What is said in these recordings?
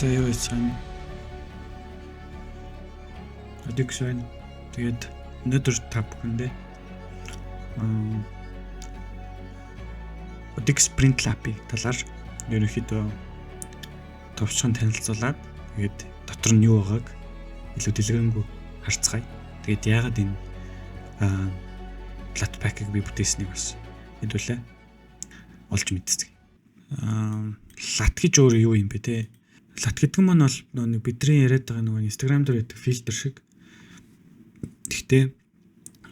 За юу ийсэн. Addiction. Тэгээд өнөөдөр та бүхэндээ Odex Sprint Lab-ийн талаар ерөнхийдөө товчхон танилцуулаад тэгээд дотор нь юу байгааг илүү дэлгэрэнгүй харцгаая. Тэгээд яагаад энэ Flatpak-ыг би бүтээснийг бас хэдүүлээ олж мэдцгээе. Lat гэж өөр юу юм бэ те? Lat гэдэг нь бол нэг бидний яриад байгаа нэг Instagram дээр байдаг фильтр шиг. Гэхдээ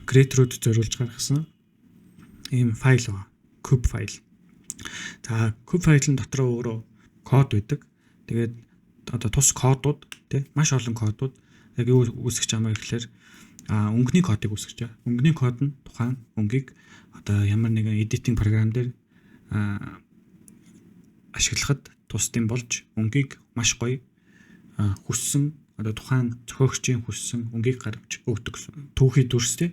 creator-ууд зориулж гаргасан ийм файл ба cube файл. За cube файлын дотор өөрөө код байдаг. Тэгээд одоо тус кодууд тий маш олон кодууд яг юу үүсгэж байгаа юм гэхээр өнгөний кодыг үүсгэж байгаа. Өнгөний код нь тухайн өнгийг одоо ямар нэгэн editing програм дээр ашиглахад тусдын болж өнгийг маш гоё хүссэн одоо тухайн зохиогчийн хүссэн өнгийг гаргаж өгдөг гэсэн. Түүхий дүрстэй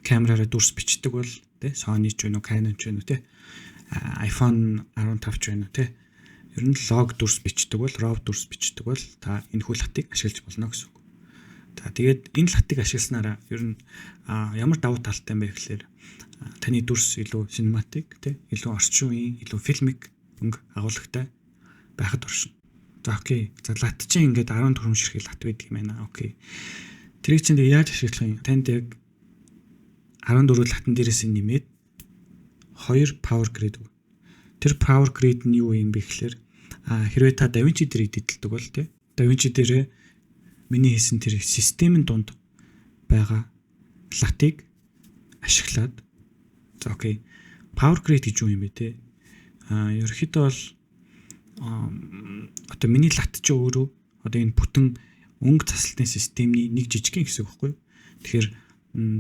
камераараа дүрс бичдэг бол тий Sony ч вэ нүү Canon ч вэ нүү тий iPhone 15 ч вэ нүү тий ер нь лог дүрс бичдэг бол RAW дүрс бичдэг бол та энэ хүү латыг ашиглаж болно гэсэн үг. За тэгээд энэ латыг ашигласнараа ер нь ямар давуу талтай юм бэ гэхээр таны дүрс илүү cinematic тий илүү орчин үеийн илүү фильмик өнгө агуулгатай байхад оршин. За окей. За лат чинь ингээд 14 ширхэг лат байдаг юм байна. Окей. Тэрийг чинь яаж ашиглах юм? Танд яг 14 латан дээрээс нэмээд 2 power grid. Тэр power grid нь юу юм бэ гэхээр хэрвээ та DaVinci дээрийг дидэлдэг бол тий DaVinci дээрээ миний хийсэн тэр системийн дунд байгаа латыг ашиглаад за окей. Power grid гэж юу юм бэ те? Ерөнхийдөө бол одоо миний лат ч өөрөө одоо энэ бүтэн өнгө засалтын системний нэг жижигхэн хэсэг байхгүй. Тэгэхээр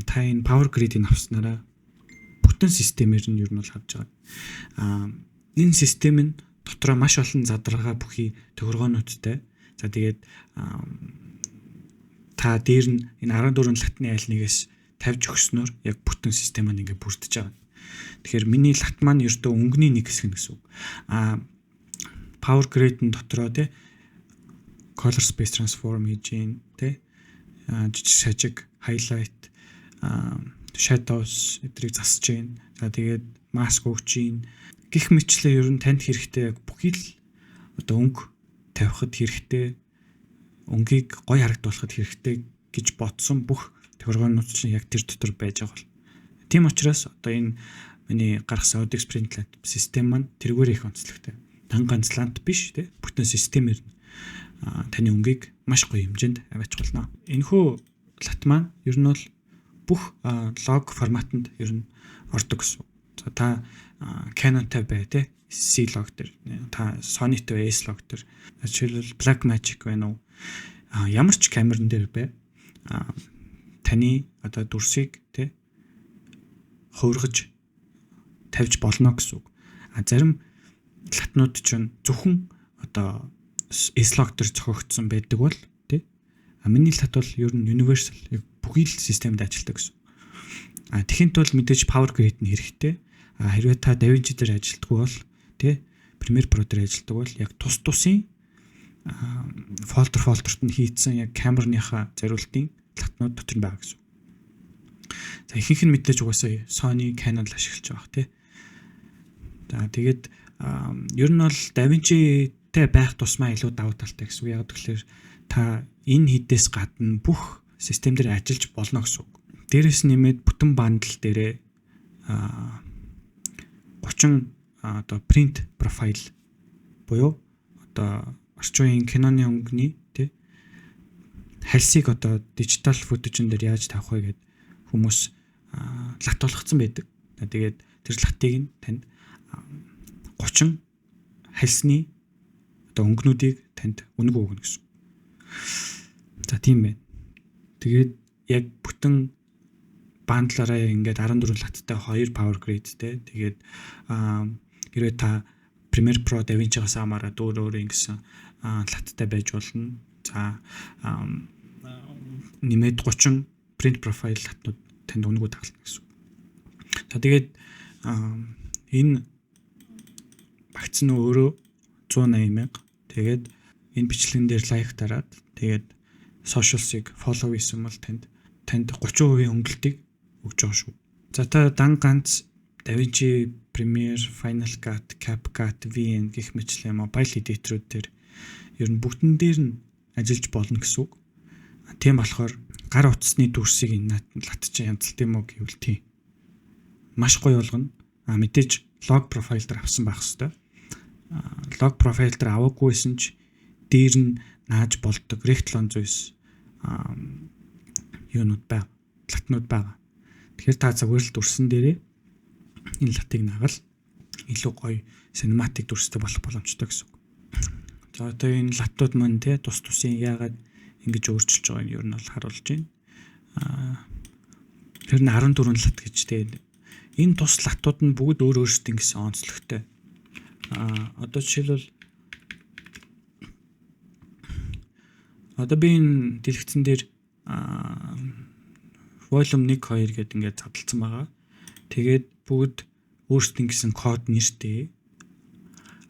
та энэ power grid-ийг авснараа бүтэн системээр нь ер нь бол харж байгаа. Энэ систем нь дотроо маш олон задаргаа бүхий тохиргоонуудтай. За тэгээд та дээр нь энэ 14 латны аль нэгээс тавьж өгснөөр яг бүтэн систем маань ингээд бүрдэж байгаа. Тэгэхээр миний лат маань ердөө өнгөний нэг хэсэг нь гэсэн үг. Power grid-ийн дотроо тий color space transform хийж гин тий жижиг шажиг highlight shadows эдрийг засаж гин. За тэгээд mask өгч гин. Гэх мэтлээ ер нь танд хэрэгтэй яг бүхий л одоо өнгө тавихад хэрэгтэй өнгийг гоё харагдуулахад хэрэгтэй гэж бодсон бүх тохиргоонууд чинь яг тэр дотор байж байгаа бол. Тийм учраас одоо энэ миний гаргасан Odex Sprint Lab систем маань тэргээр их онцлогтой. Дан ганц лант биш тий бүтэн системээр таны өнгийг маш гоё хэмжээнд аваач болно. Энэхүү лат маань ер нь бол бүх лог форматанд ер нь ордог гэсэн. За та Canon-тай бай тий C log дээр та Sony-тэй S log дээр жишээлбэл Blackmagic байна уу? Ямар ч камерын дээр бай. Таны одоо дүрсийг тий хувиргаж тавьж болно гэсэн үг. Зарим латнууд чинь зөвхөн одоо S-log дээр зохиогдсон байдаг бол тий миний лат бол ер нь universal бүхий л системд ажилладаг гэсэн. Тэхийн тул мэдээж power grid нь хэрэгтэй. Хэрвээ та DaVinci дээр ажилладаг бол тий Premiere Pro дээр ажилладаг бол яг тус тусын folderт нь хийцэн яг камерныхаа зориултын латнууд дотор нь байгаа гэсэн. За ихэнх нь мэдээж угаасаа Sony, Canon л ашиглаж байгаа тий. За тэгээд ер нь бол DaVinci-тэй байх тусмаа илүү давуу талтай гэсэн үг. Яг тэгэхээр та энэ хідээс гадна бүх систем дээр ажиллаж болно гэсэн үг. Дээрээс нэмээд бүтэн бандл дээрээ 30 одоо print profile буюу одоо орчин үеийн киноны өнгөний тий хальсыг одоо digital footage-н дээр яаж тавих вэ гэд хүмүүс лат болгоцсон байдаг. Тэгээд тэр латыг нь танд 30 хальсны одоо өнгөнүүдийг танд үнэг өгнө гэсэн. За тийм байна. Тэгээд яг бүтэн бандлаараа ингээд 14 латтай 2 power gridтэй. Тэгээд хэрвээ та Premiere Pro DaVinci-гаас хамаараа өөр ингэсэн латтай байж болно. За нэмээд 30 print profile латнууд танд үнэгүй таглана гэсэн. За тэгээд энэ багц нь өөрөө 180,000. Тэгээд энэ бичлэгэн дээр лайк дараад тэгээд socials-ыг follow хийсэн бол танд 30% хөнгөлтийг өгч байгаа шүү. За та дан ганц DaVinci Premiere, Final Cut, CapCut, VN гэх мэтлэн mobile editor-ууд дээр ер нь бүгдэн дээр нь ажиллаж болно гэсэн үг. Тийм болохоор гар утасны дүрсийг латчих янзалт юм уу гэвэл тийм. Маш гоё болгоно. Мэдээж log profile дээр авсан байх хэвээр. Log profile дээр аваагүйсэн ч дээр нь нааж болдог rectal 109 юунууд байгаа. Латнууд байгаа. Тэгэхээр та зүгээр л дүрсэн дээрээ энэ латыг наагаад илүү гоё cinematic дүрстэй болох боломжтой гэсэн үг. За одоо энэ латууд маань тус тусын яагаад ингэж өөрчилж байгааг нь ер нь бол харуулж байна. Тэр нь 14 лат гэж энэ тус латууд нь бүгд өөр өөрсдийн гэсэн онцлогтой. Одоо жишээлбэл одоо би энэ дэлгэцэн дээр volume 1 2 гэдэг ингээд задлцсан байгаа. Тэгээд бүгд өөрсдийн гэсэн код нэртэй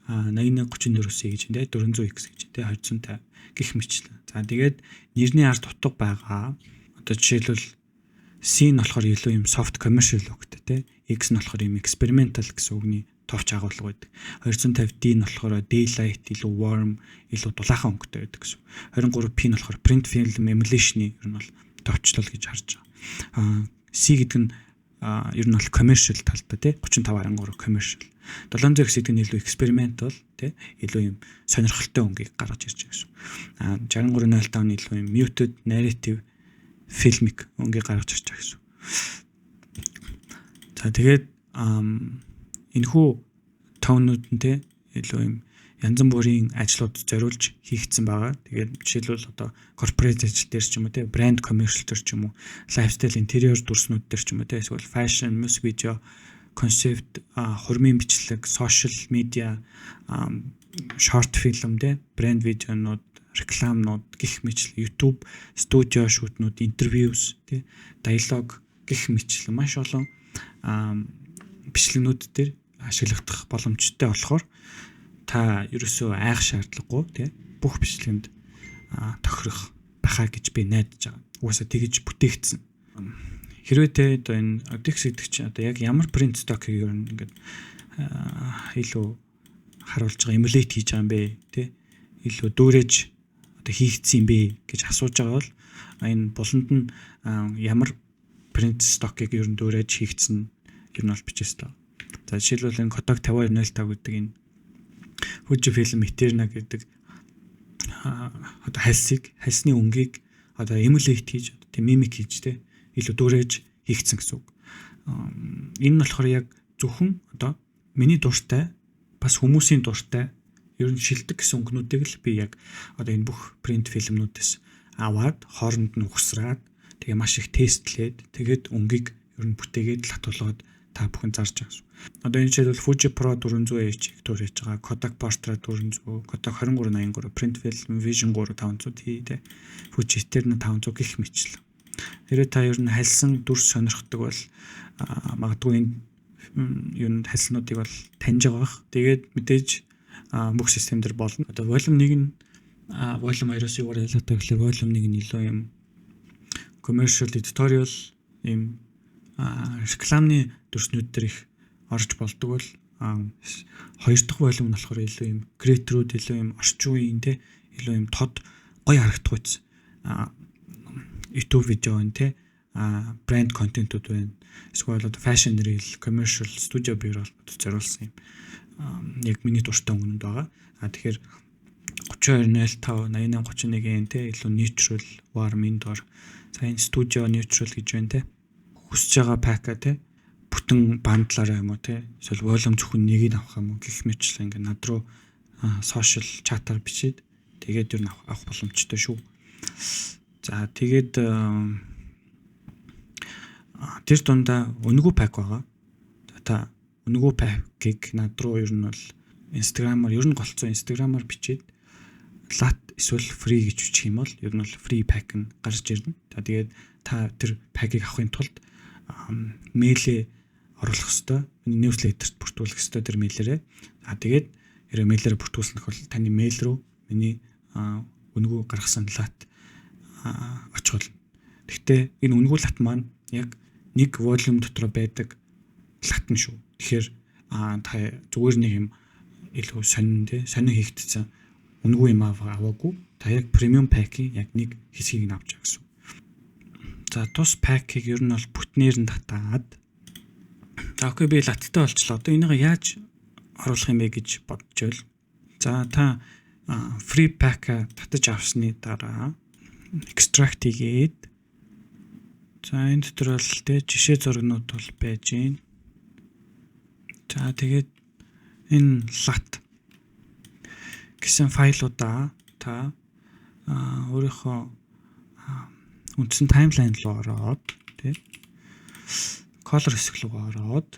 8134-өөс гэж нэ 400x гэж тэ 250 гих мэтлэн. За тэгээд нэрний ард утга байгаа. Одоо жишээлбэл C нь болохоор илүү юм soft commercial үгтэй тэ. X нь болохоор юм experimental гэсэн үгний товч агуулга байдаг. 250D нь болохоор daylight илүү warm, илүү дулаахан өнгөтэй байдаг гэсэн. 23P нь болохоор print film emulation-ы ер нь бол товчлол гэж харж байгаа. C гэдэг нь ер нь бол commercial талтай тий 35 commercial. 700X гэдэг нь илүү experimental тий илүү юм сонирхолтой өнгийг гаргаж ирж байгаа гэсэн. 6305 нь илүү юм muted narrative filmic өнгийг гаргаж ирж байгаа гэсэн. За тэгээд энэхүү тонууд нь тий илүү юм янз бүрийн ажлууд зориулж хийгдсэн байгаа. Тэгээд жишээлбэл одоо corporate ажил дээр ч юм уу тий брэнд commercial дээр ч юм уу lifestyle interior дүрснүүд дээр ч юм уу тий эсвэл fashion, music video, concept, хурмын бичлэг, social media, short film тий брэнд видеонууд, рекламнууд гэх мэтлэн YouTube студио шүүтнүүд, interviews тий диалог гэх мэтлэн маш олон бичлэгнүүд дээр ашиглагдах боломжтой болохоор та ерөөсөө айх шаардлагагүй тий бүх бичлэгэнд тохирох бахаа гэж би найдаж байгаа. Угаасаа тэгж бүтээгдсэн. Хэрвээ тэ одоо энэ Audix гэдэг чинь одоо яг ямар print stock-ыг ер нь ингээд илүү харуулж байгаа emulate хийж байгаа юм бэ тий илүү дүүрэж одоо хийгдсэн юм бэ гэж асууж байгаа бол энэ буланд нь ямар print stock-ыг ер нь дүүрэж хийгдсэн ер нь бол бичээстэй. За жишээлбэл энэ Kodak 5205 гэдэг энэ Fujifilm Eterna гэдэг одоо хальсны өнгийг одоо emulate хийж одоо mimic хийж те илүү дүүрэж хийгдсэн гэсэн үг. Энэ нь болохоор яг зөвхөн одоо миний дуртай бас хүмүүсийн дуртай ер нь шилдэг гэсэн өнгөнүүдийг л би яг одоо энэ бүх print фильмнүүдээс аваад хооронд нь ухсраад тэгээ маш их тестлээд тэгээд өнгийг ер нь бүтээгээд латуулаад та бүхэн зарж байгаа шүү. Одоо энэ жишээлбэл Fuji Pro 400H-ийг дүүрэж байгаа, Kodak Portra 400, Kodak 2383, Print Film Vision 3500 тий, Fuji Eterna 500 гэх мэтлэн. Хэрвээ та ер нь хальсан дүрс сонирхдаг бол магадгүй энэ ер нь хальснуудыг бол таньж байгаа бах. Тэгээд мэдээж бүх систем дээр болно. Одоо volume 1 нь volume 2-оос юу ялгаатай гэхээр volume 1 нь илүү юм commercial editorial юм рекламны дүрснүүд дээр их орж болдог бол хоёр дахь volume нь болохоор илүү юм creator-ууд илүү юм орчин үеийн те илүү юм тод гоё харагдах үз YouTube видео энэ те брэнд контентууд байна. Эсвэл одоо fashion reel, commercial, studio bureau зориулсан юм яг миний дуртай өнгөнүүд байгаа. Тэгэхээр 3205 8831 те илүү neutral warm indoor сайн studio neutral гэж байна те хүсэж байгаа пака те бүтэн бандлаараа юм уу те эсвэл volume зөвхөн нэгийг авах юм уу гэх мэтлээ ингээ над руу social chat-аар бичээд тэгээд юу авах боломжтой шүү. За тэгээд тэр дундаа үнэгүй пак байгаа. Та үнэгүй пакийг над руу ер нь бол Instagram-аар ер нь голцоо Instagram-аар бичээд lat эсвэл free гэж бичих юм бол ер нь бол free pack нь гарч ирнэ. Тэгээд та тэр пакийг авахын тулд мэйлээ оруулах ёстой. Newsletter-т бүртгүүлэх ёстой тэр мэйлээрээ. Тэгээд хэрэг мэйлээрээ бүртгүүлснэх бол таны мэйл рүү миний үнэгүй гаргасан лат очихвол. Гэхдээ энэ үнэгүй лат маань яг нэг волюм дотор байдаг лат нь шүү. Тэгэхээр та зүгээр нэг юм илүү сонин хийгдсэн үнэгүй юм аваагүй. Та яг премиум пакийн яг нэг хэсгийг нь авч байгаа гэсэн. За тус пакийг ер нь бол бүтнээр нь татаад окей би латтай болчлоо. Одоо энийг яаж оруулах юм бэ гэж бодчихвол. За та free pack татаж авсны дараа extract хийгээд за энэ дотор бол жишээ зурагнууд бол байж гин. За тэгээд энэ lat гэсэн файлуудаа та өөрийнхөө үндсэн таймлайн руу ороод тий color хэсэг рүү ороод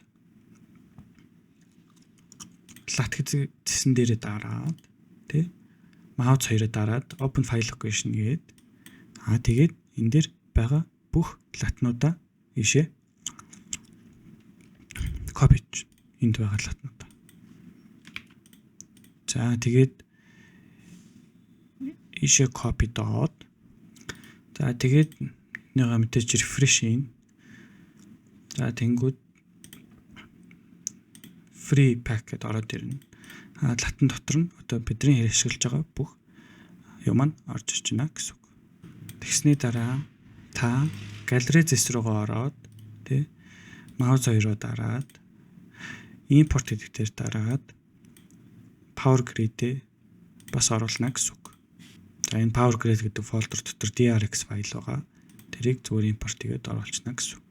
lat гэсэн дээрээ дараад тий mouse хоёроо дараад open file location гээд тэгээд энэ дээр байгаа бүх латнуудаа ийшээ copy энд байгаа латнуудаа. За тэгээд ийшээ copy доод. За тэгээд нэг мэдээж refresh ийн. За тэнгүүд free pack гэдээ ороод ирнэ. Латан дотор нь одоо бидний хэрэгжүүлж байгаа бүх юм маань орж ирж байна гэсэн үг. Тэгсний дараа та галерей зэс рүүгээ ороод тий mouse хоёроо дараад import гэдэг дээр дараад power grid бас оруулна гэсэн үг. За энэ power grid гэдэг фолдер дотор DRX файл байгаа. Тэрийг зүгээр import хийгээд оруулчихна гэсэн үг.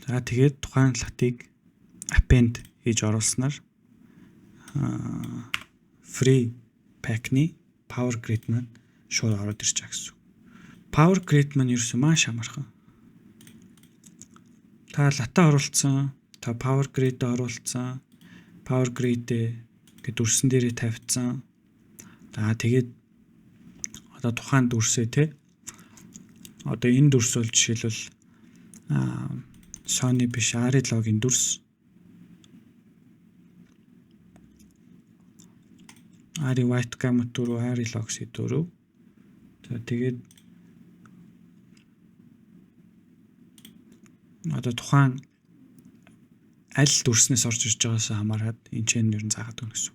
За тэгээд тухайн латыг append хийж оруулснаар free pack-ны power grid маань шууд ороод ирж байгаа гэсэн. Power grid маань ерөөсөө маш амархан. Та латаа оруулсан, та power grid оруулсан, power grid гэдэг дүрсэн дээрээ тавьсан. За тэгээд одоо тухайн дүрсээ те одоо энэ дүрс бол жишээлбэл Sony биш Arilog-ийн дүрс. Ari White Gamut дөрөв, Arilog-ийн дөрөв. За тэгээд одоо тухайн аль дүрснээс орж ирж байгаас хамаарат энэ ч нэр нь заагаад өгнө гэсэн.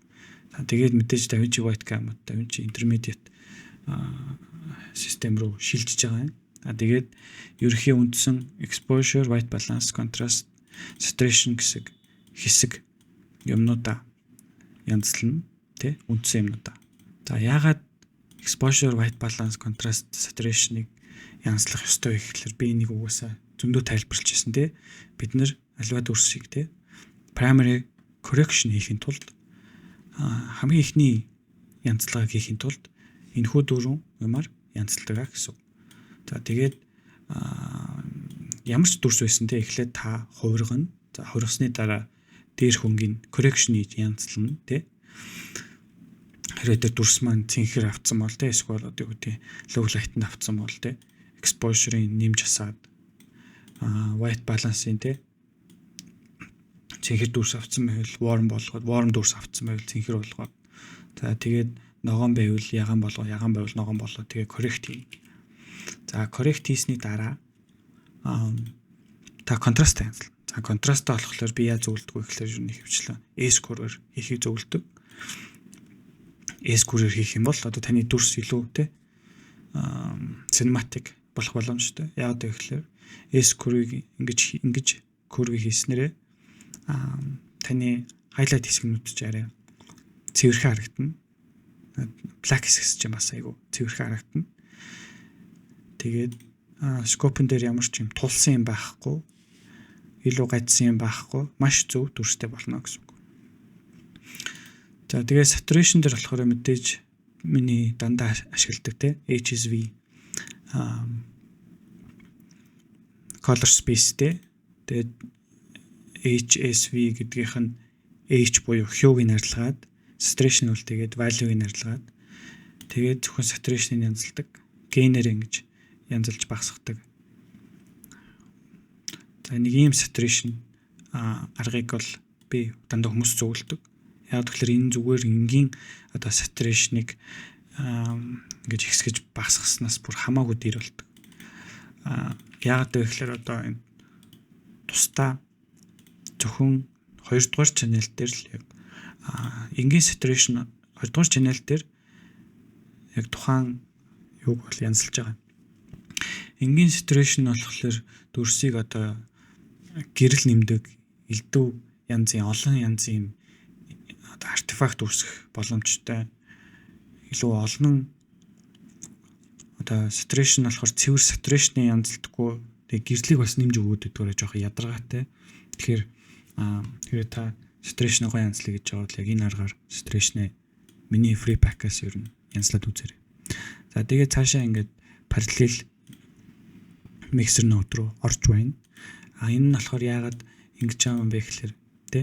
За тэгээд мэдээж DaVinci White Gamut, DaVinci Intermediate систем рүү шилжиж байгаа юм. Тэгээд ерөнхий үндсэн exposure, white balance, contrast, saturation гэсэн хэсэг юмнуудаа янзлна тий үндсэн юмнуудаа. За яагаад exposure, white balance, contrast, saturation-ыг янзлах ёстой вэ гэхээр би энийг угаасаа зөндөө тайлбарлаж ирсэн тий. Бид нэр аливаа дүрсийг тий primary correction хийхин тулд хамгийн ихний янзлага хийхин тулд энэхүү дөрвөн юмар янзладаг гэсэн. За тэгээд ямар ч дүрс байсан те эхлээд та хувиргана. За хувирсны дараа дээр хөнгөний correction хийж янзлана те. Хэрвээ тэр дүрс маань цэнхэр авцсан бол те эсвэл одоо юу гэдэг low light-нд авцсан бол те exposure-ыг нэмж асаад white balance-ийн те цэнхэр дүрс авцсан байвал warm болгоод warm дүрс авцсан байвал цэнхэр болгоод за тэгээд ногоон байвал ягаан болгоо ягаан байвал ногоон болоо тэгээд correct хий. За correct хийсний дараа та контраст янзлна. За контрастаа болохоор би яаж зөвлөдөг вэ гэхээр юу нэг хөвчлээ S-curve-ээр хийхийг зөвлөдөг. S-curve-ээр хийх юм бол одоо таны дүрс илүү те cinematic болох боломжтой. Яагаад гэвэл S-curve-ийг ингэж curve хийснээрээ таны highlight хэсгнүүд ч арай цэвэрхэн харагдана. Black хэсэг ч бас айгу цэвэрхэн харагдана. Тэгээд скопын дээр ямар ч юм тулсан юм байхгүй, илүү гажсан юм байхгүй, маш зөв дүрстэй болно гэсэн үг. За тэгээд saturation дээр болохоор мэдээж миний дандаа ашигладаг те HSV color space те тэгээд HSV гэдгийнх нь H буюу hue-гийн арилгаад saturation бол тэгээд value-гийн арилгаад тэгээд зөвхөн saturation-ыг янзалдаг, gain-ээр ингэж янзалж багасгадаг. За нэг ийм saturation аргыг бол би дандаа хүмүүс зөвлөдөг. Яг тэгэхээр энэ зүгээр энгийн одоо saturation-ыг ингэж ихсгэж багасгаснаас бүр хамаагүй дээр болдог. Яг тэгэхээр одоо энэ тусдаа зөвхөн 2 дугаар channel дээр л яг энгийн saturation 2 дугаар channel дээр яг тухайн юуг бол янзлж байгаа. Энгийн saturation болохоор дүрсийг одоо гэрэл нэмдэг, элдв янзын олон янзын одоо артефакт үүсгэх боломжтой. Илүү олон одоо saturation болохоор цэвэр saturation-ы янзлдаггүй. Тэгээ гэрлийг бас нэмж өгөөд өгдөгөөр жоохон ядаргаатай. Тэгэхээр хэрэг та saturation-ыг янзлая гэж байгаа бол яг энэ аргаар saturation-ы миний free pack-аас ер нь янзлаад үзээрэй. За тэгээд цаашаа ингээд parallel mixer node руу орж байна. Энэ нь болохоор яагаад ингэж байгаа юм бэ гэхээр тэ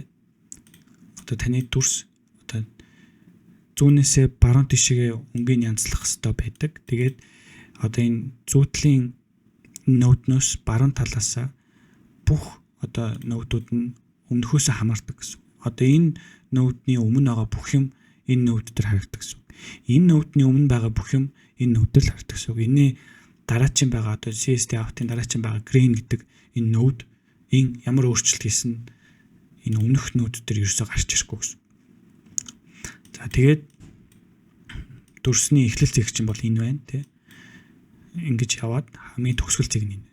одоо таны дүрс одоо зүүнээсээ баруун тишгээ өнгийг янзлах хэрэгтэй байдаг. Тэгээд одоо энэ зүүтлийн нодноос баруун талаасаа бүх одоо нодууд нь өмнөхөөсөө хамаардаг гэсэн. Одоо энэ нодны өмнө байгаа бүх юм энэ нод дээр харагддаг гэсэн. Энэ нодны өмнө байгаа бүх юм энэ нод дээр харагддаг гэсэн. Энийн дараачийн байгаа одоо CSD out-ын дараачийн байгаа green гэдэг энэ нод энэ ямар өөрчлөлт хийсэн энэ өмнөх нод дээр ерөөсөө гарч ирэхгүй гэсэн. За тэгээд дүрсний эхлэл зэг чинь бол энэ байна тий. Ингэж яваад хамгийн төгсгөл зэг нь энэ.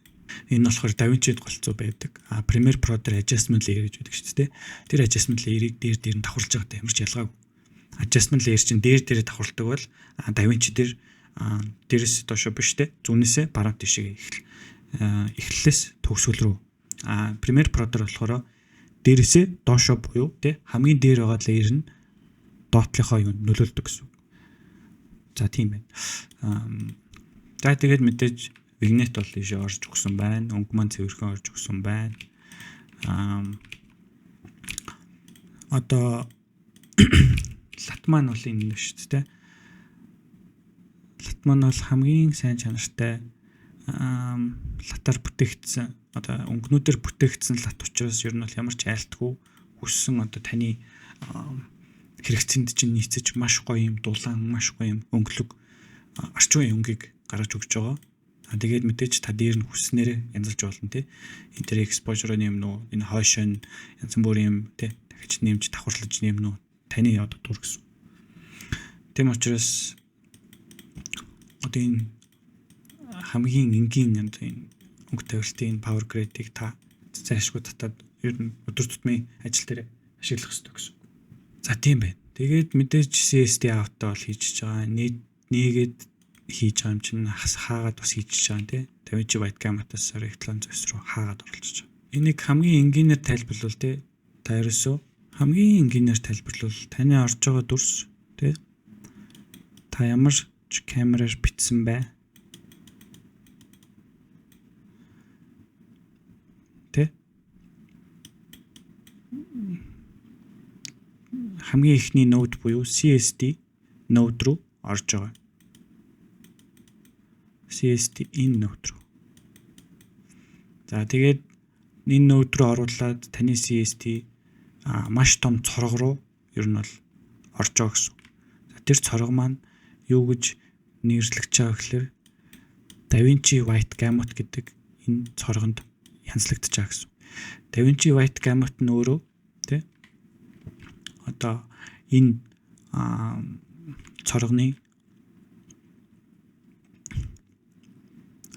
Энэ болохоор DaVinci-д голцоо байдаг. Premiere Pro дээр adjustment layer гэж байдаг шүү дээ. Тэр adjustment layer-ыг дээр нь давхарлаж байгаатай ямар ч ялгаагүй. Adjustment layer чинь дээр давхарладаг бол DaVinci дээр дээрээс доошо биш те зүүнээсээ баруун тишээ эхлэлээс төгсгөл рүү Premiere Pro дээр болохоор дээрээсээ доошо буюу те хамгийн дээр байгаа layer нь доотлохоо юу нөлөөлдөг гэсэн. За тийм байна. За тэгээд мэдээж vignette бол ийшээ орж өгсөн байна. Өнгө маань цэвэрхэн орж өгсөн байна. Одоо лат маань бол энэ шүү дээ. Лат маань бол хамгийн сайн чанартай латаар бүтээгдсэн одоо өнгөнүүдээр бүтээгдсэн лат учраас ер нь бол ямар ч айлтгүй хүссэн одоо таны хэрэгцээнд чинь нийцэж маш гоё юм дулаан маш гоё юм өнгөлөг орчин үеийн өнгийг гаргаж өгч байгаа. Тэгээд мэдээж та дээр нь хүснээрээ янзалж болно тий. Интер exposure нэмнэ үү, энэ хойшоо янз бүрийн юм тий. Дахиж нэмж давхарлаж нэмнэ үү. Таны одоо дур гэсэн. Тэм учраас одоо энэ хамгийн энгийн энэ өнгө тавилтын power grade-ийг та зайлшгүй татаад ер нь өдөр тутмын ажил дээр ашиглах хэрэгтэй гэсэн. За тийм байна. Тэгээд мэдээж CSD out-аа бол хийж байгаа. Нийгээд хийж байгаа юм чинь хаагаад бас хийж байгаа тий. DaVinci Whitecam-аас Rectron зэс рүү хаагаад оруулж байгаа. Энийг хамгийн энгийнээр тайлбарлавал тий. Та ерөөсөө хамгийн энгийнээр тайлбарлавал таны орж байгаа дүрс тий. Та ямар ч камераар битсэн бай. Тий. Хамгийн ихний node буюу CSD node руу орж байгаа. CSD энэ node руу. За тэгээд энэ node руу оруулаад таны CSD маш том цорго руу ер нь бол орж байгаа гэсэн. Тэр цорго маань юу гэж нэрлэгдэж байгаа гэхээр DaVinci White Gamut гэдэг энэ цоргонд янзлагдаж байгаа гэсэн. DaVinci White Gamut нь өөрөө тий одоо энэ цоргоны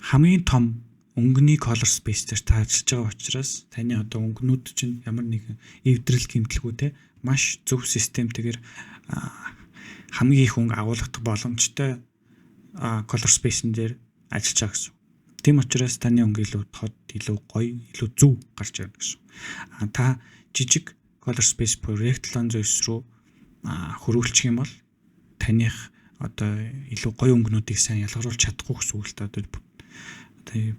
хамгийн том өнгөний color space дээр та ажиллаж байгаа учраас таны одоо өнгөнүүд чинь ямар нэгэн эвдрэл гэмтэлгүй те маш зөв системтэйгээр хамгийн их өнгө агуулгах боломжтой color space-н дээр ажиллаж байгаа гэсэн. Тийм учраас таны өнгө илүү тод, илүү гоё, илүү зөв гарч ирнэ гэсэн. Та жижиг color space Rectron зөөс рүү хөрвүүлчих юм бол таних одоо илүү гоё өнгөнүүдийг сайн ялгаруулж чадахгүй гэсэн үг л та одоо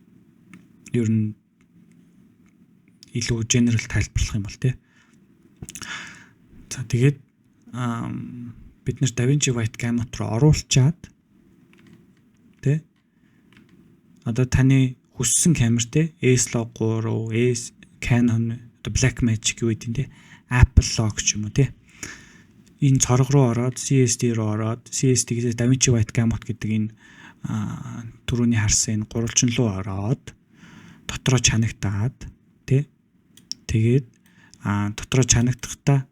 ер нь илүү general тайлбарлах юм бол тий. За тэгээд бид нэр DaVinci White Gamut руу оруулчаад тий одоо таны хүссэн камер тий S-Log 3, Canon, одоо Blackmagic юу гэдэг тий Apple Log ч юм уу тий энэ цорго руу ороод CSD руу ороод CSD-гээс DaVinci White Gamut гэдэг энэ түрүүний харсан энэ гурвалжин руу ороод дотроо чанагтаад тий. Тэгээд дотроо чанагдахдаа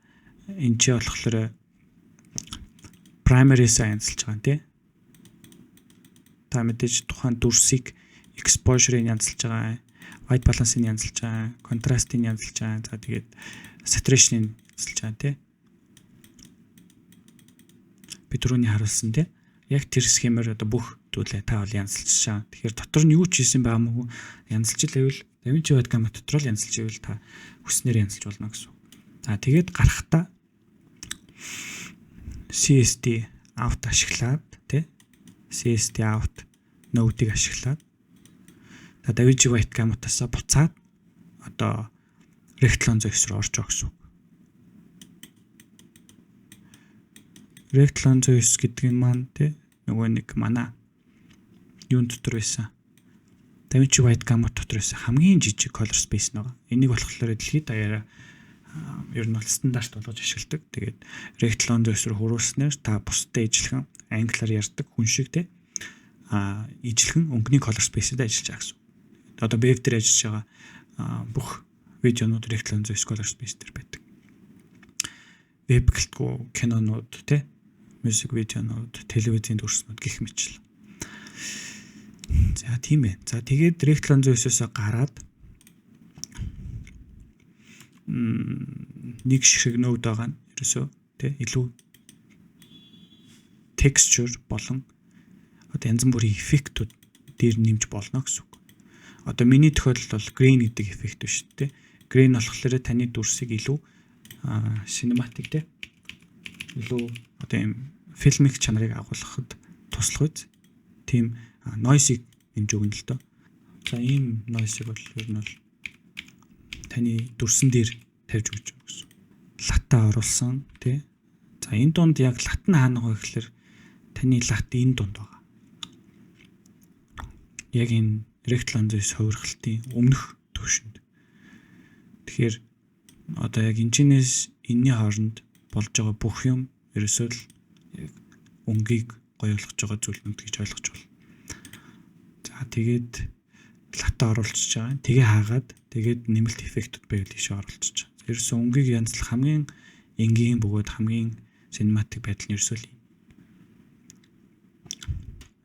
энэ чи болохоор primary-с янзлж байгаа тий. Та мэдээж тухайн дүрсийг exposure-ыг янзлж байгаа, white balance-ыг янзлж байгаа, contrast-ыг янзлж байгаа. За тэгээд saturation-ыг янзлж байгаа тий. Би түрүүний харуулсан тий. Яг тэр схемээр одоо бүх зүйлээ та бол янзлж чаа. Тэгэхээр дотор нь юу ч хийсэн байгаамгүй янзлж ивэл DaVinci White Gamut дотор л янзлж ивэл та хүснээр янзлж болно гэсэн. За тэгээд гарахтаа CSD out ашиглаад тий. CSD out node-ыг ашиглаад DaVinci White Gamut-аас буцаад одоо Rectal 9 руу орж байгаа гэсэн. Rectal 9 гэдэг нь маань тий нөгөө нэг манай юун дотор байсан. DaVinci White Gamut дотор байсан хамгийн жижиг color space нэг. Энийг болохоор дэлхийд даяараа ер нь бол стандарт болгож ашигладаг. Тэгээд Rectal 9 руу хөрвүүлснээр та бусдад ижилхэн англиар ярьдаг хүн шиг тий ижилхэн өнгөний color space-д ажиллаж байгаа гэсэн. Одоо web дээр ажиллаж байгаа бүх видеонууд Rectal 9 color space дээр байдаг. Веб гэлтгүй кинонууд тий мьюзик видеонууд, телевизийн дүрснүүд гэх мэт. За тийм ээ. За тэгээд Rectal 9-оос гараад нэг шиг нode байгаа нь ерөөсөө тий илүү texture болон одоо янз бүрийн эффектүүд дээр нэмж болно гэсэн үг. Одоо миний тохиолдолд бол grain гэдэг эффект биш тий. Grain болохоор таны дүрсийг илүү cinematic тий илүү одоо юм фильмик чанарыг агуулгахад туслах үз. Тийм noise-ийг нэмж өгнө л доо. За ийм noise-ийг бол ер нь бол таны дүрсэн дээр тавьж өгч байгаа гэсэн. Лата оруулсан тий. За энэ дунд яг лат нь хаана байгаа гэхээр таны лат энэ дунд байгаа. Яг энэ Rectal 9 хувиргалтын өмнөх төвшөнд. Тэгэхээр одоо яг энэчнээс энэний хооронд болж байгаа бүх юм ерөөсөө л өнгийг гоё болгож байгаа зүйлүүд гэж ойлгож байна. За тэгээд лата оруулчихж байгаа. Тэгээ хаагаад тэгээд нэмэлт эффектүүд байвал тийшээ оруулчихж байгаа. Ерөөсөө өнгийг янзлах хамгийн энгийн бөгөөд хамгийн cinematic байдал нь ерөөсөө л.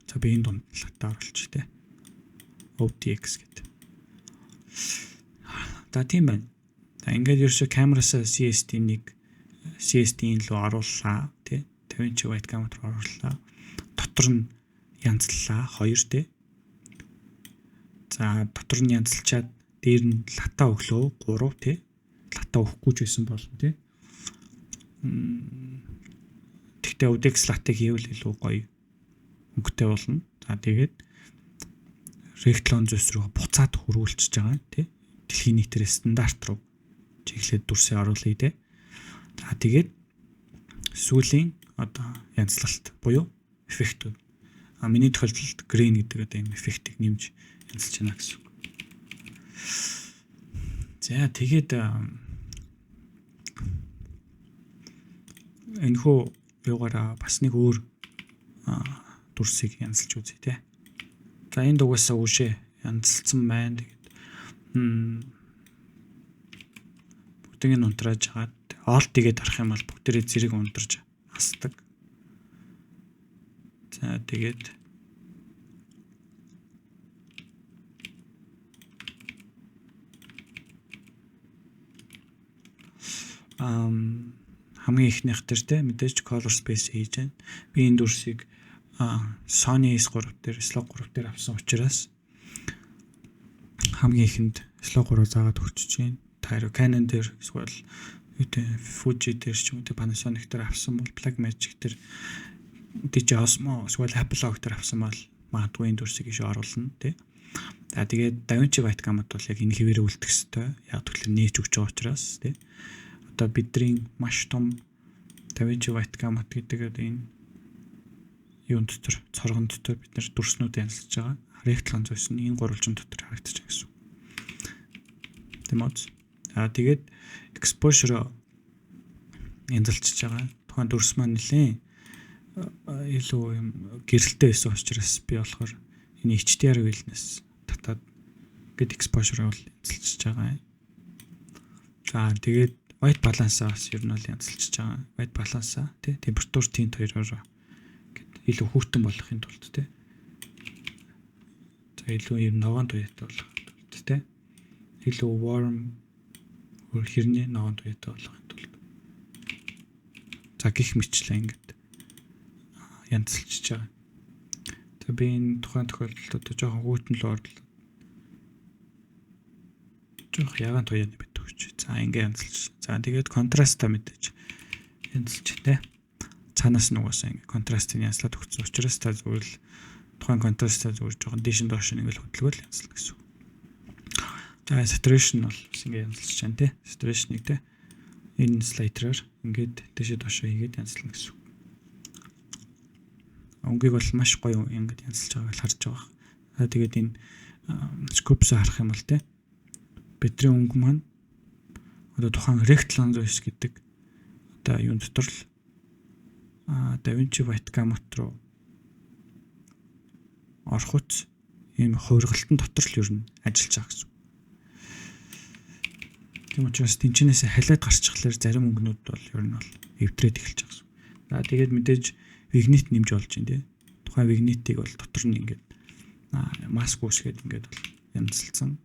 За би энэ дунд лата оруулчих тий. OTX гэдэг. За тийм байна. За ингээд ерөөсөө камераасаа CSD-ийн руу орууллаа тий. DaVinci White Gamut руу орууллаа. Дотор нь янзллаа 2 тий. За дотор нь янзлчаад дээр нь лата өглөө 3 тий. Лата өгөхгүй ч байсан болно тий. Тэгтээ OTX латыг хийвэл илүү гоё өнгөтэй болно. За тэгээд Rectal 9 руу буцаад хөрвүүлчихэж байгаа тий. Дэлхийн нийтээр стандарт руу чиглээд дүрсээ оруулъя тий. За тэгээд сүүлийн одоо янзлалт буюу эффектүүд. Миний тохиолдолд grain гэдэг одоо юм эффектийг нэмж янзлж байна гэсэн үг. За тэгээд энэхүү юугаараа бас нэг өөр дүрсийг янзлж үзье тий. За энэ дугасаа үшээ янзлсан байна. Тэгээд бүгдийг нь унтрааж хагаад Alt-игээд арах юм бол бүгдээрээ зэрэг унтарч хасдаг. За тэгээд хамгийн ихнийх төр те мэдээж color space хийж байна. Би энэ дүрсийг Sony S3 дээр Slog 3 дээр авсан учраас хамгийн ихэнд Slog 3 заагаад өгчөж байна. Та Canon дээр эсвэл Fuji дээр ч юм уу Panasonic дээр авсан бол Blackmagic дээр DJI Osmo эсвэл Apple Log дээр авсан бол магадгүй энэ дүрсийг иш оруулна тий. За тэгээд DaVinci White Gamut бол яг энэ хэвээрээ үлдэх ёстой. Яг тэгэхээр нээж өгч байгаа учраас тий. Одоо бидний маш том DaVinci White Gamut гэдэг энэ юун дотор цоргон дотор бид нэр дүрснүүд янзлж байгаа. Rectal 9 нь энэ гурвалжин дотор харагдаж байгаа гэсэн. Тийм үү? За тэгээд exposure янзлж байгаа. тухайн дүрс маань нэлээд илүү юм гэрэлтэй байсан учраас би болохоор энэ HDR wellness татаад гэд exposure бол янзлчихж байгаа юм. За тэгээд white balance-аа бас ер нь бол янзлчихж байгаа. White balance-аа тий температур тинт хоёроор гэд илүү хүүтэн болохын тулд тий. За илүү юм ногоон туяатай болохын тулд тий. Илүү warm хэрний ногоон туяатай болохын тулд. За гих мэтлээ ингээд янзлчихж байгаа. За би энэ тухайн тохиолдолд одоо жоохон хүүтэн л орлоо. Жоох ягаан туяаны бит өгч. За ингээ янзлж. За тэгээд контрастаа мэдээж янзлж тэ. Цаанаас нь угаасаа ингээ контрастыг янзлаад өгсөн учраас та зүгээр л тухайн контрастаа зүгээр жоохон дээш нь доош ингээл хөдөлгөөл янзлах гэсэн. За saturation бол бас ингээ янзлж чана тэ. Saturationыг тэ. Энэ слайдераар ингээд дээш доош хийгээд янзлах гэсэн. Өнгийг бол маш гоё ингээд янзлж байгааг харж байгаа. Тэгээд энэ скопс харах юм бол тэ бидний өнгө маань одоо тухайн rectal lens гэдэг одоо юун дотор л Da Vinci White Gamut руу ороход ийм хувиргалтын дотор л ер нь ажиллаж байгаа гэсэн. Тийм учраас тэнчнээс халиад гарчихлаар зарим өнгөнүүд бол ер нь бол эвдрээд эхэлж байгаа гэсэн. За тэгээд мэдээж вигнит нэмж болж байна тий. Тухайн вигнитийг бол дотор нь ингээд маск үсгээд ингээд бол янзлсан.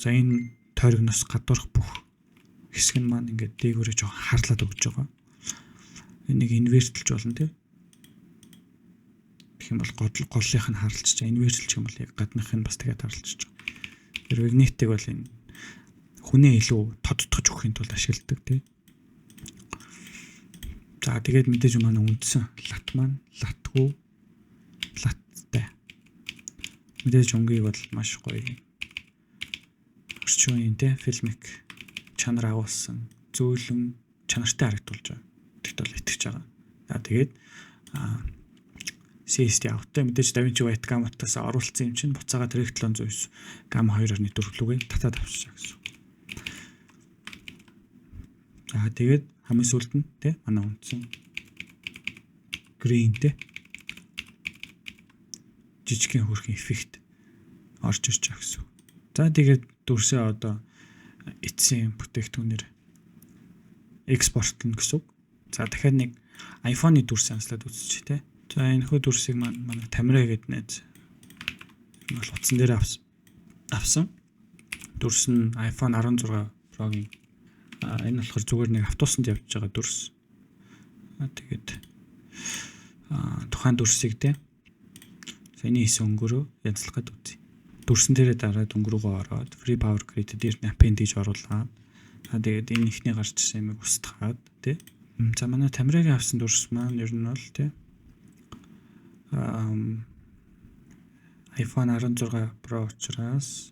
За энэ тойрогноос гадуурх бүх хэсэг нь маань ингээд дээгүүрээ жоохон харлаад өгч байгаа. Энийг инвертлж болно тий. Тэгэх юм бол голлынх нь харлж байгаа. Инвертлж юм бол яг гаднах нь бас тэгээд харлж байгаа. Тэр вигнитийг бол энэ хүнээ илүү тодтогч өгөхийн тулд ашигладаг тий. За тэгээд мэдээж манай үндсэн лат маань латгүй латтай. Мэдээж өнгийг бол маш гоё орчин үеийн тий фильмик чанар агуулсан зөөлөн чанартай харагдуулж байгаа. Тэгт бол итгэж байгаа. За тэгээд CST автай мэдээж Da Vinci White Gamut-аас оруулсан юм чинь буцаага rectal 709 гам 2.4 рүүгээ татаад авчиж байгаа гэсэн. За тэгээд хамгийн сүүлд нь тий манай үндсэн green тий жижигхэн хөрхийн эффект орж ирж байгаа гэсэн. За тэгээд дүрсээ одоо эцсийн бүтээгдэхүүнээр экспортлно гэсэн. За дахиад нэг iPhone-ы дүрс анслаад үзчих тий. За энэ хөө дүрсийг манай Тамира гэдэг найз бол утсан дээр авсан. Дүрс нь iPhone 16 Pro-гийн энэ болохоор зүгээр нэг автобусанд явж байгаа дүрс. Тэгээд тухайн дүрсийг тий. За энэ хийсэн өнгөрөө янзлах гэдэг үү. Дүрсэн дээрээ дараад өнгөрөөгөө ороод free power grid дээр нь append гэж оруулаад тэгээд энэ ихний гарч ирсэн юмыг устгаад тий. За манай Тамирагийн авсан дүрс маань ер нь бол тий iPhone 16 Pro учраас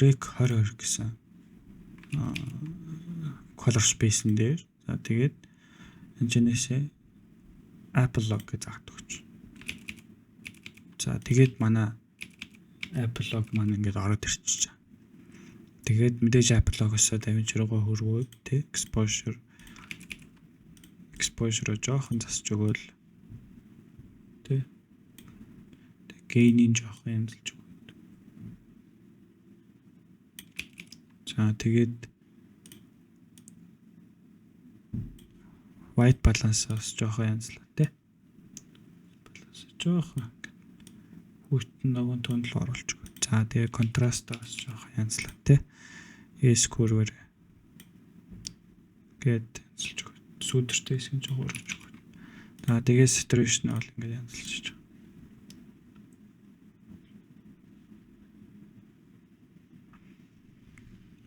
Rec 22 гэсэн color space-н дээр за тэгээд энэчнээсээ Apple logo гэж заах өгч. За тэгээд манай Apple logo маань ингээд ороод ирчихэж байгаа. Тэгээд мэдээж Apple logo-соо Da Vinci руугаа хөрвөөд тий exposure жоохон засч өгөөл тий gain-ийн жоохон янзлж өгöd. За тэгээд white balance-аас жоохон янзлаа тий. Balance жоохон хүүтэн ногоон тонл оруулж өгöd. За тэгээд контрастаас жоохон янзлаа тий. S-curve гээд янзлж өгöd. Сүдэртэй хэсэг жоохон урагж өгöd. За тэгээд saturation бол ингээд янзлж байгаа.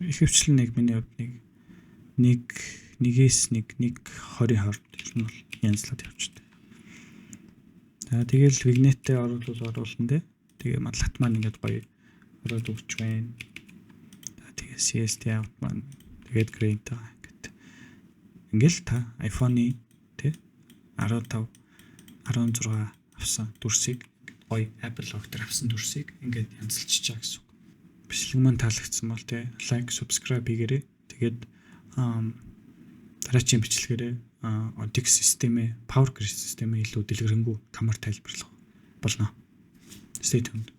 Ихэвчлэн нэг миний хувьд нэгээс 1.20 хоорд ер нь бол янзлаад явчихдаг. За тэгэл вигнеттэй оруулна те. Тэгээ лат маань ингээд гоё ороод өгч байна. За тэгээ CST out маань тэгээд green та ингээд. Ингээл та iPhone-ы те 15 16 авсан дүрсийг гоё Apple logo-төр авсан дүрсийг ингээд янзлчихж байгаа гэсэн. Бичлэг маань таалагдсан бол те лайк, subscribe хийгээрэй. Тэгээд тариачийн бичлэгээрээ DIX системээ, Power Grid системээ илүү дэлгэрэнгүй тамаар тайлбарлах болно. Stay tuned.